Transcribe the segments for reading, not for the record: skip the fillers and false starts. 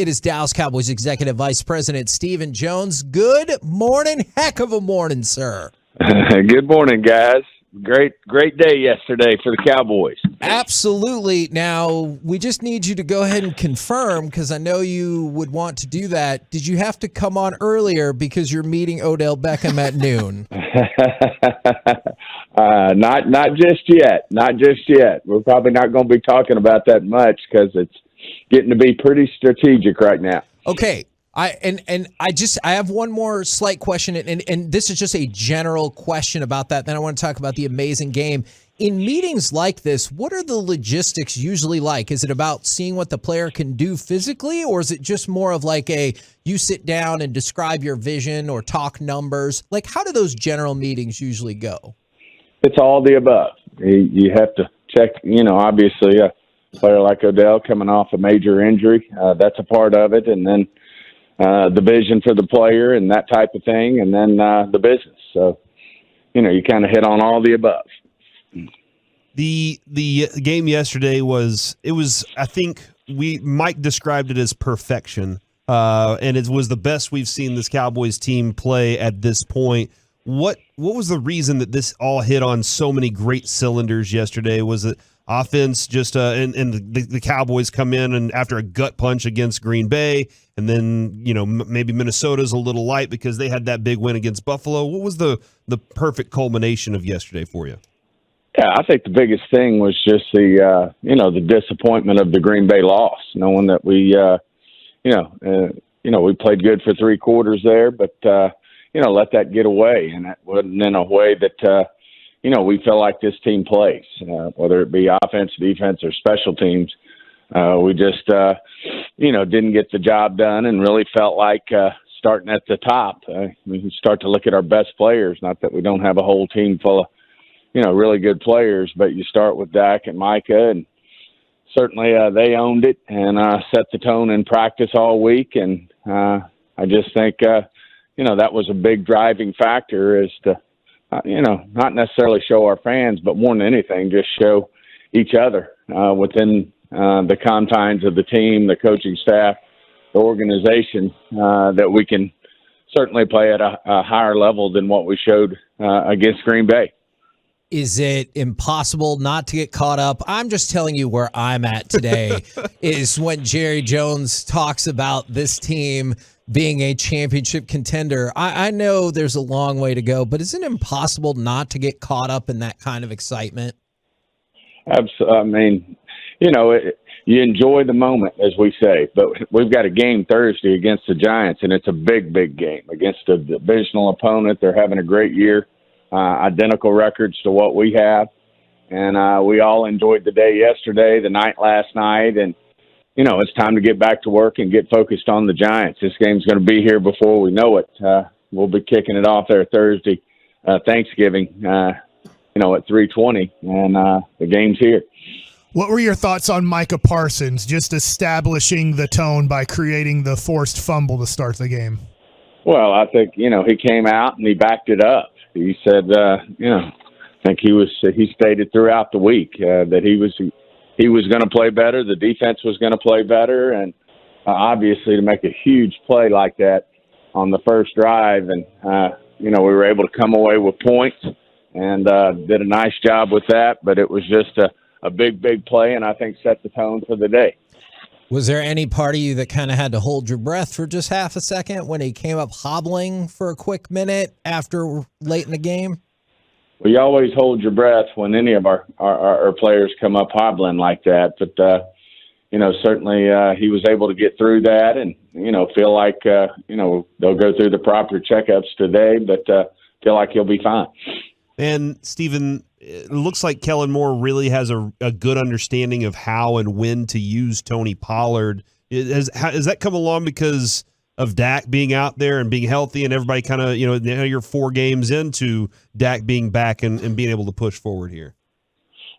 It is Dallas Cowboys Executive Vice President Stephen Jones. Good morning. Heck of a morning, sir. Good morning, guys. Great day yesterday for the Cowboys. Absolutely. Now, we just need you to go ahead and confirm, because I know you would want to do that. Did you have to come on earlier because you're meeting Odell Beckham at noon? Not just yet. Not just yet. We're probably not going to be talking about that much because it's getting to be pretty strategic right now. Okay. I have one more slight question, and this is just a general question about that. Then I want to talk about the amazing game. In meetings like this, what are the logistics usually like? Is it about seeing what the player can do physically, or is it just more of like you sit down and describe your vision or talk numbers? Like, how do those general meetings usually go? It's all the above. You have to check, obviously a player like Odell coming off a major injury, that's a part of it, and then the vision for the player and that type of thing, and then the business. So, you kind of hit on all the above. The game yesterday was I think Mike described it as perfection, and it was the best we've seen this Cowboys team play at this point. What was the reason that this all hit on so many great cylinders yesterday? Was it offense just and the Cowboys come in and after a gut punch against Green Bay, and then maybe Minnesota's a little light because they had that big win against Buffalo? What was the perfect culmination of yesterday for you? Yeah, I think the biggest thing was just the disappointment of the Green Bay loss, knowing that we we played good for 3 quarters there, but let that get away, and that wasn't in a way that we feel like this team plays, whether it be offense, defense, or special teams. We just, didn't get the job done and really felt like starting at the top. We start to look at our best players, not that we don't have a whole team full of, really good players, but you start with Dak and Micah, and certainly they owned it and set the tone in practice all week. And I just think, that was a big driving factor is to, not necessarily show our fans, but more than anything, just show each other within the confines of the team, the coaching staff, the organization, that we can certainly play at a higher level than what we showed against Green Bay. Is it impossible not to get caught up? I'm just telling you where I'm at today is when Jerry Jones talks about this team being a championship contender. I know there's a long way to go, but is it impossible not to get caught up in that kind of excitement? Absolutely. I mean, you enjoy the moment, as we say, but we've got a game Thursday against the Giants, and it's a big, big game against a divisional opponent. They're having a great year, identical records to what we have, and we all enjoyed the day yesterday, the night last night, and it's time to get back to work and get focused on the Giants. This game's going to be here before we know it. We'll be kicking it off there Thursday, Thanksgiving, at 3:20, and the game's here. What were your thoughts on Micah Parsons just establishing the tone by creating the forced fumble to start the game? Well, I think, he came out and he backed it up. He said, I think he stated throughout the week that he was going to play better. The defense was going to play better. And obviously to make a huge play like that on the first drive. And, we were able to come away with points and did a nice job with that. But it was just a big, big play, and I think set the tone for the day. Was there any part of you that kind of had to hold your breath for just half a second when he came up hobbling for a quick minute after late in the game? Well, you always hold your breath when any of our players come up hobbling like that. But, certainly he was able to get through that and, feel like, they'll go through the proper checkups today, but feel like he'll be fine. And, Stephen, it looks like Kellen Moore really has a good understanding of how and when to use Tony Pollard. Has that come along because of Dak being out there and being healthy and everybody kind of, now you're 4 games into Dak being back and being able to push forward here?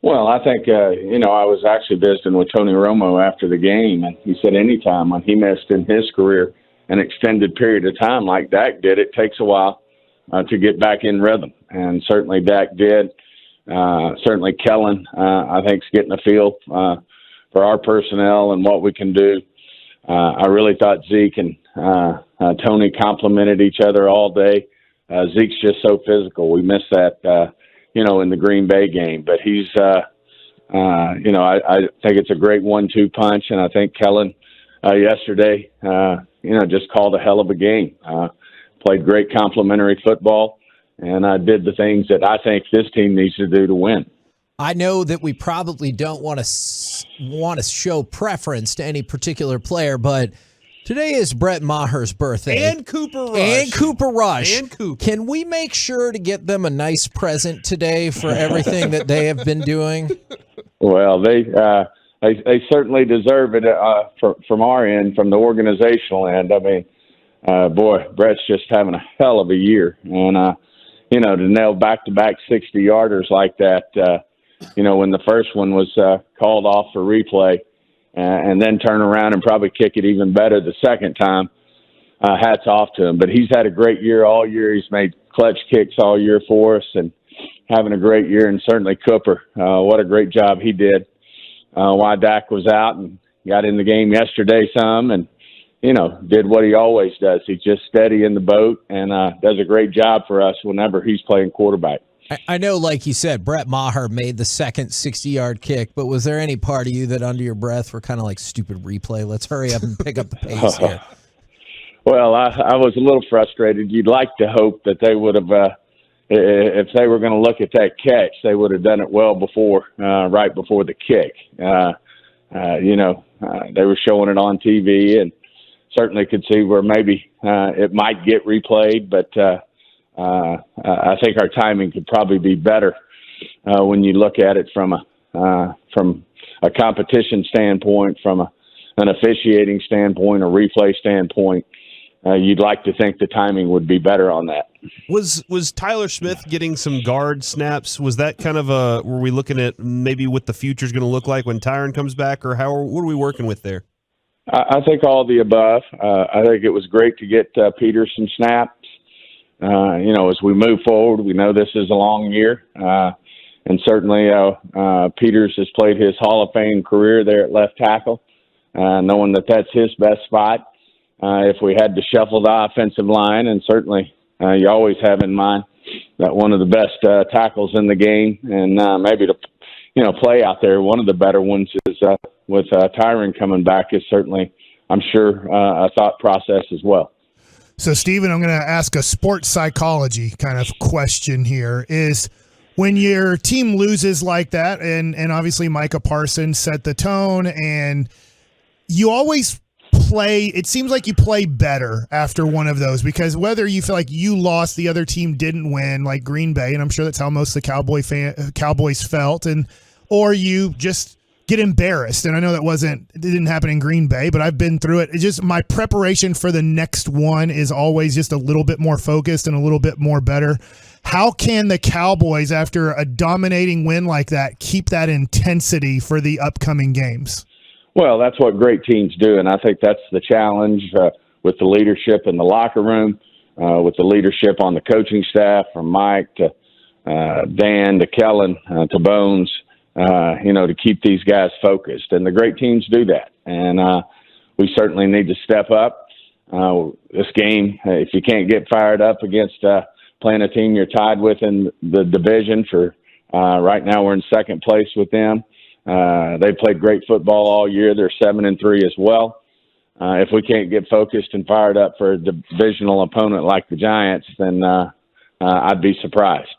Well, I think, I was actually visiting with Tony Romo after the game, and he said anytime when he missed in his career an extended period of time like Dak did, it takes a while to get back in rhythm. And certainly Dak did. Certainly Kellen, I think, is getting a feel for our personnel and what we can do. I really thought Zeke and Tony complimented each other all day. Zeke's just so physical. We missed that, in the Green Bay game. But he's, I think it's a great 1-2 punch, and I think Kellen yesterday, just called a hell of a game. Played great complimentary football, and did the things that I think this team needs to do to win. I know that we probably don't want to show preference to any particular player, but today is Brett Maher's birthday. And Cooper Rush. Can we make sure to get them a nice present today for everything that they have been doing? Well, they certainly deserve it from our end, from the organizational end. I mean, Brett's just having a hell of a year. And, to nail back-to-back 60-yarders like that, when the first one was called off for replay, and then turn around and probably kick it even better the second time, hats off to him. But he's had a great year all year. He's made clutch kicks all year for us and having a great year. And certainly Cooper, what a great job he did while Dak was out, and got in the game yesterday some and, did what he always does. He's just steady in the boat and does a great job for us whenever he's playing quarterback. I know, like you said, Brett Maher made the second 60-yard kick, but was there any part of you that under your breath were kind of like, stupid replay? Let's hurry up and pick up the pace here. Well, I was a little frustrated. You'd like to hope that they would have, if they were going to look at that catch, they would have done it well before, right before the kick. They were showing it on TV and certainly could see where maybe it might get replayed, but I think our timing could probably be better when you look at it from a competition standpoint, from an officiating standpoint, a replay standpoint. You'd like to think the timing would be better on that. Was Tyler Smith getting some guard snaps? Was that kind of were we looking at maybe what the future's going to look like when Tyron comes back, or what are we working with there? I think all the above. I think it was great to get Peterson snaps. As we move forward, we know this is a long year. And certainly Peters has played his Hall of Fame career there at left tackle, knowing that that's his best spot. If we had to shuffle the offensive line, and certainly you always have in mind that one of the best tackles in the game, and maybe to play out there, one of the better ones is with Tyron coming back is certainly, I'm sure, a thought process as well. So, Steven, I'm going to ask a sports psychology kind of question here. Is when your team loses like that, and obviously Micah Parsons set the tone, and you always play, it seems like you play better after one of those, because whether you feel like you lost, the other team didn't win, like Green Bay, and I'm sure that's how most of the Cowboys felt, or you just get embarrassed. And I know it didn't happen in Green Bay, but I've been through it. It's just my preparation for the next one is always just a little bit more focused and a little bit more better. How can the Cowboys, after a dominating win like that, keep that intensity for the upcoming games? Well, that's what great teams do, and I think that's the challenge with the leadership in the locker room, with the leadership on the coaching staff, from Mike to Dan to Kellen to Bones, to keep these guys focused. And the great teams do that, and we certainly need to step up. This game, if you can't get fired up against playing a team you're tied with in the division right now we're in second place with them. They played great football all year. They're 7-3 as well. If we can't get focused and fired up for a divisional opponent like the Giants, then I'd be surprised.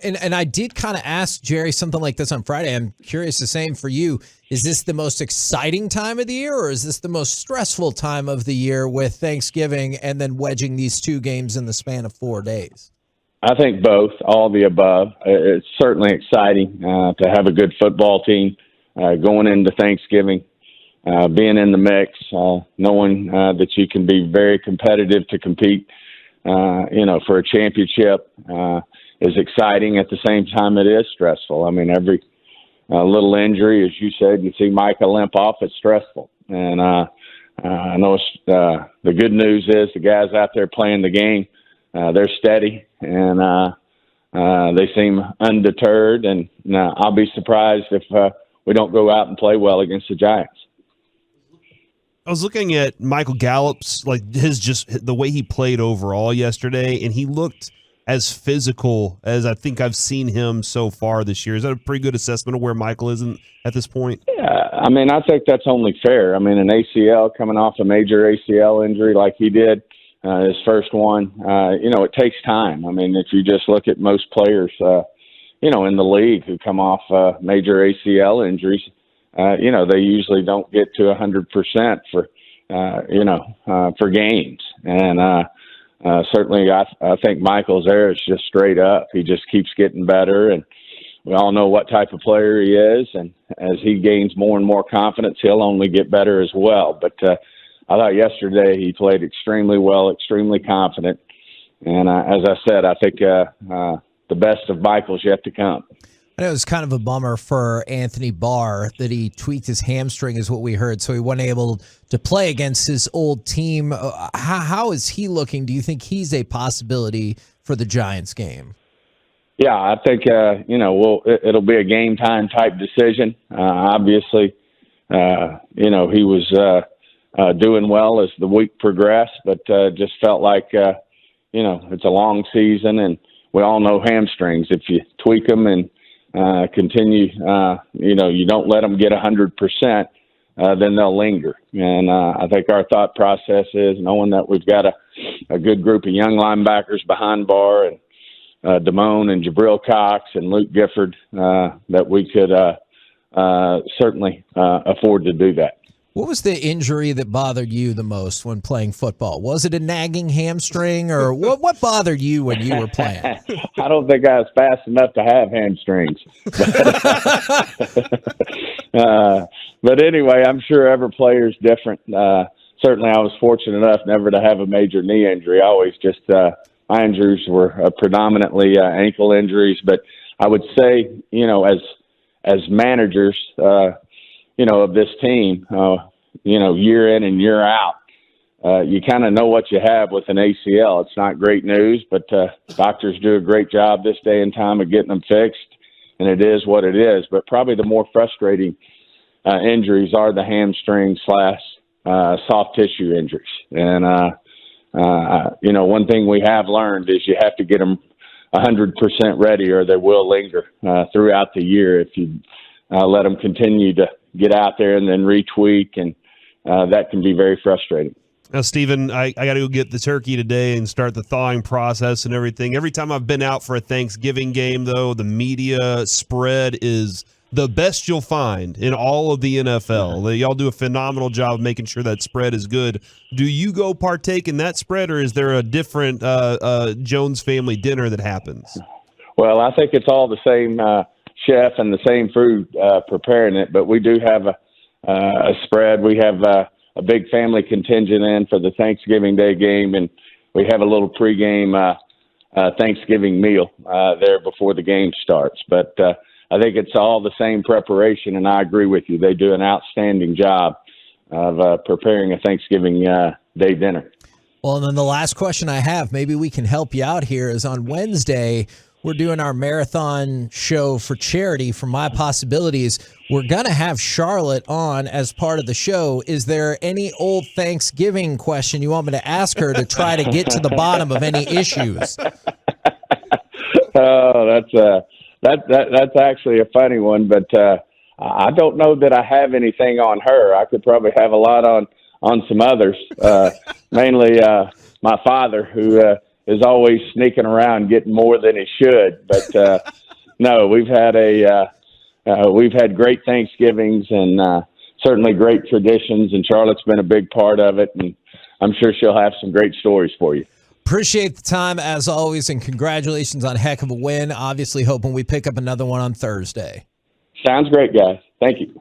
And I did kind of ask Jerry something like this on Friday. I'm curious the same for you. Is this the most exciting time of the year, or is this the most stressful time of the year with Thanksgiving and then wedging these two games in the span of 4 days? I think both, all the above. It's certainly exciting to have a good football team going into Thanksgiving, being in the mix, knowing that you can be very competitive to compete, for a championship is exciting. At the same time, it is stressful. I mean, every little injury, as you said, you see Micah limp off, it's stressful. And I know the good news is the guys out there playing the game, they're steady, and they seem undeterred. And I'll be surprised if we don't go out and play well against the Giants. was looking at Michael Gallup's, like the way he played overall yesterday, and he looked as physical as I think I've seen him so far this year. Is that a pretty good assessment of where Michael is at this point? Yeah, I mean, I think that's only fair. I mean, an ACL, coming off a major ACL injury like he did, his first one, it takes time. I mean, if you just look at most players, in the league who come off major ACL injuries, they usually don't get to 100% for games. And certainly I think Michael's there is just straight up. He just keeps getting better, and we all know what type of player he is. And as he gains more and more confidence, he'll only get better as well. But I thought yesterday he played extremely well, extremely confident. And as I said, I think the best of Michael's yet to come. I know it was kind of a bummer for Anthony Barr that he tweaked his hamstring, is what we heard, so he wasn't able to play against his old team. How is he looking? Do you think he's a possibility for the Giants game? Yeah, I think, it'll be a game time type decision. Obviously, he was doing well as the week progressed, but just felt like, it's a long season, and we all know hamstrings. If you tweak them and continue, you don't let them get 100%, then they'll linger. And I think our thought process is, knowing that we've got a good group of young linebackers behind Barr, and Damone and Jabril Cox and Luke Gifford, that we could certainly afford to do that. What was the injury that bothered you the most when playing football? Was it a nagging hamstring, or what bothered you when you were playing? I don't think I was fast enough to have hamstrings. But anyway, I'm sure every player is different. Certainly I was fortunate enough never to have a major knee injury. I always just my injuries were predominantly ankle injuries. But I would say, as managers, of this team, year in and year out, you kind of know what you have with an ACL. It's not great news, but doctors do a great job this day and time of getting them fixed, and it is what it is. But probably the more frustrating injuries are the hamstring / soft tissue injuries. And, one thing we have learned is you have to get them 100% ready, or they will linger throughout the year if you let them continue to get out there and then retweak, and that can be very frustrating. Now, Stephen, I got to go get the turkey today and start the thawing process and everything. Every time I've been out for a Thanksgiving game, though, the media spread is the best you'll find in all of the NFL. Y'all do a phenomenal job of making sure that spread is good. Do you go partake in that spread, or is there a different Jones family dinner that happens? Well, I think it's all the same chef and the same food preparing it, but we do have a spread. We have a big family contingent in for the Thanksgiving Day game, and we have a little pregame Thanksgiving meal there before the game starts. But I think it's all the same preparation, and I agree with you. They do an outstanding job of preparing a Thanksgiving Day dinner. Well, and then the last question I have, maybe we can help you out here, is on Wednesday, we're doing our marathon show for charity for My Possibilities. We're going to have Charlotte on as part of the show. Is there any old Thanksgiving question you want me to ask her to try to get to the bottom of any issues? Oh, that's actually a funny one, but I don't know that I have anything on her. I could probably have a lot on some others, mainly my father, who is always sneaking around getting more than he should. But no, we've had great Thanksgivings and certainly great traditions, and Charlotte's been a big part of it, and I'm sure she'll have some great stories for you. Appreciate the time as always, and congratulations on a heck of a win. Obviously hoping we pick up another one on Thursday. Sounds great, guys. Thank you.